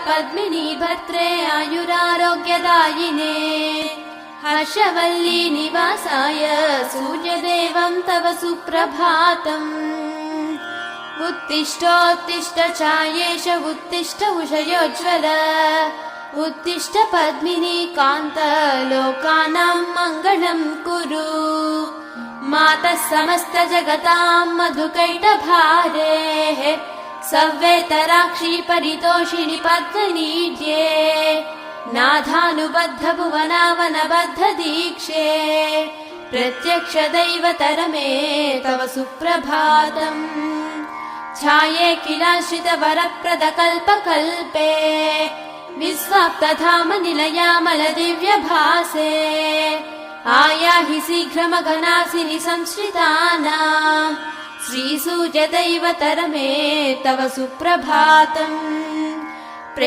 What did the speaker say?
पद्मिनी भर्त्रे आयुरारोग्यदायिने हर्षवल्ली निवासाय सूर्यदेवं तव सुप्रभातम् उत्तिष्ठोत्तिष्ठ चायेश उत्तिष्ठ उषयोज्ज्वल उत्तिष्ठ पद्मिनी कान्त लोकानां मङ्गलं कुरु मातः समस्त जगतां मधुकैटभारेः सव्येतराक्षी परितोषिणि पद्मनीड्ये नाथानुबद्ध भुवनावनबद्ध दीक्षे प्रत्यक्ष दैवतरमे तव सुप्रभातम् छाये किलाश्रित वरप्रद कल्पकल्पे विस्वाप्तधाम निलयामल दिव्यभासे आयाहि शीघ्रमघनासिनि संश्रितानां श्रीसूर्यदैवतरमे तव सुप्रभातम्।